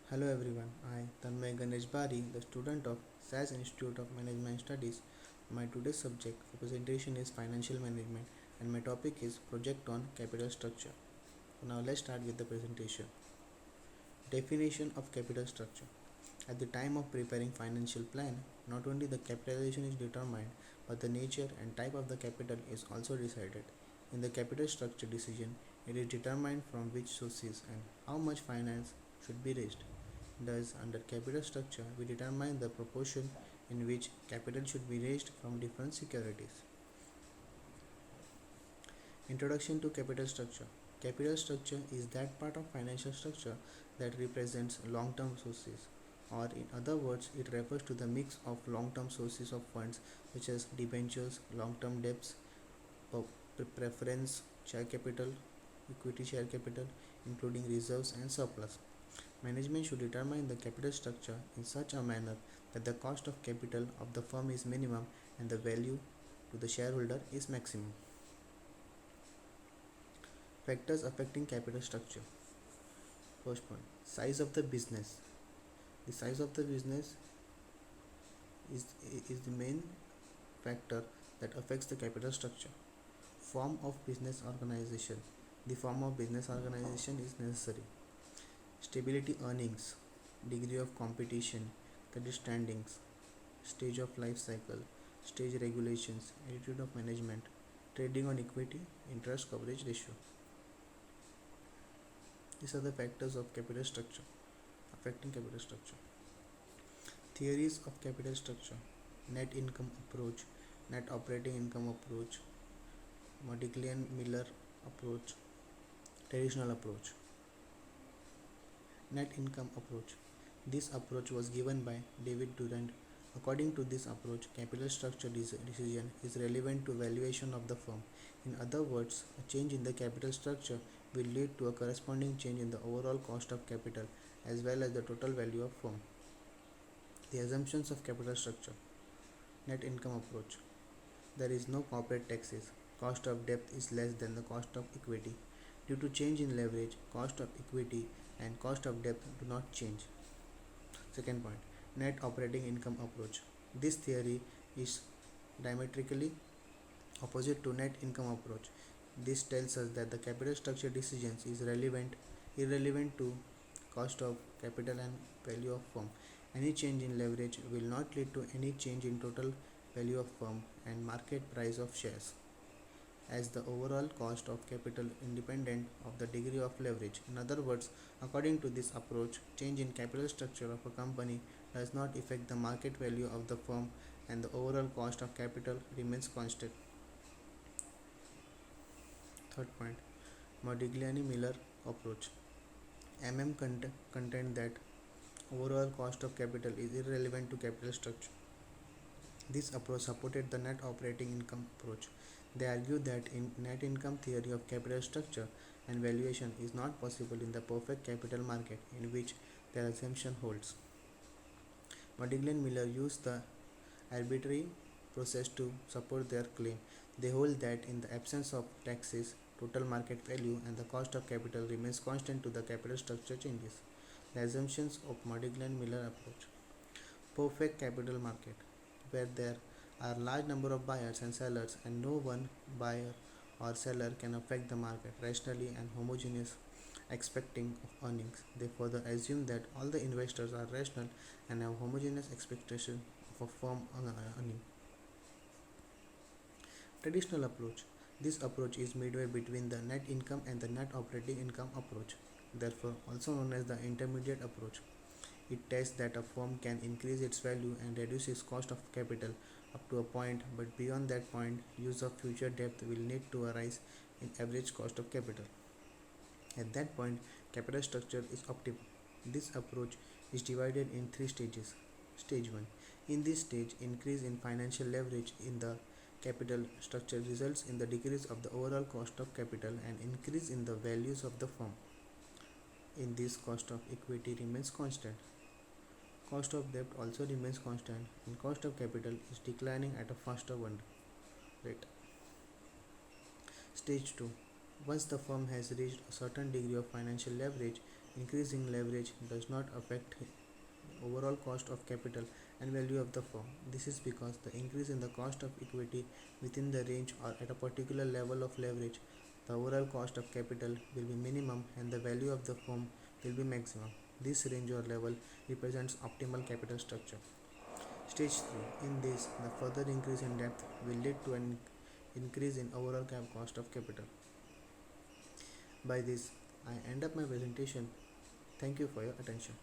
Hello everyone, I Tanmay Ganesh Bari, the student of SAS Institute of Management Studies. My today's subject for presentation is financial management and my topic is project on capital structure. So now let's start with the presentation. Definition of capital structure. At the time of preparing financial plan, not only the capitalization is determined, but the nature and type of the capital is also decided. In the capital structure decision, it is determined from which sources and how much finance should be raised. Thus, under capital structure, we determine the proportion in which capital should be raised from different securities. Introduction to capital structure. Capital structure is that part of financial structure that represents long-term sources, or in other words, it refers to the mix of long-term sources of funds such as debentures, long-term debts, preference share capital, equity share capital, including reserves and surplus. Management should determine the capital structure in such a manner that the cost of capital of the firm is minimum and the value to the shareholder is maximum. Factors affecting capital structure. First point, size of the business. The size of the business is, is the main factor that affects the capital structure. Form of business organization. The form of business organization is necessary. Stability earnings, degree of competition, credit standings, stage of life cycle, stage regulations, attitude of management, trading on equity, interest coverage ratio. These are the factors of capital structure affecting capital structure. Theories of capital structure: net income approach, net operating income approach, Modiglian Miller approach, traditional approach. Net income approach. This approach was given by David Durant. According to this approach, capital structure decision is relevant to valuation of the firm. In other words, a change in the capital structure will lead to a corresponding change in the overall cost of capital as well as the total value of firm. The assumptions of capital structure. Net income approach. There is no corporate taxes. Cost of debt is less than the cost of equity. Due to change in leverage, cost of equity and cost of debt do not change. Second point, net operating income approach. This theory is diametrically opposite to net income approach. This tells us that the capital structure decisions is irrelevant to cost of capital and value of firm. Any change in leverage will not lead to any change in total value of firm and market price of shares, as the overall cost of capital independent of the degree of leverage. In other words, according to this approach, change in capital structure of a company does not affect the market value of the firm and the overall cost of capital remains constant. Third point, Modigliani-Miller approach. Contend that overall cost of capital is irrelevant to capital structure. This approach supported the net operating income approach. They argue that in net income theory of capital structure and valuation is not possible in the perfect capital market in which their assumption holds. Modiglian Miller used the arbitrary process to support their claim. They hold that in the absence of taxes, total market value and the cost of capital remains constant to the capital structure changes. The assumptions of Modiglian Miller approach. Perfect capital market, where there are large number of buyers and sellers and no one buyer or seller can affect the market rationally and homogeneous expecting of earnings. They further assume that all the investors are rational and have homogeneous expectation of a firm earning. Traditional approach. This approach is midway between the net income and the net operating income approach, therefore also known as the intermediate approach. It tests that a firm can increase its value and reduce its cost of capital up to a point, but beyond that point, use of future debt will need to arise in average cost of capital. At that point, capital structure is optimal. This approach is divided in three stages. Stage 1. In this stage, increase in financial leverage in the capital structure results in the decrease of the overall cost of capital and increase in the values of the firm. In this, cost of equity remains constant. Cost of debt also remains constant and cost of capital is declining at a faster rate. Stage 2. Once the firm has reached a certain degree of financial leverage Increasing leverage does not affect overall cost of capital and value of the firm. This is because the increase in the cost of equity within the range or at a particular level of leverage, the overall cost of capital will be minimum and the value of the firm will be maximum. This range or level represents optimal capital structure. Stage 3. In this, the further increase in depth will lead to an increase in overall cost of capital. By this, I end up my presentation. Thank you for your attention.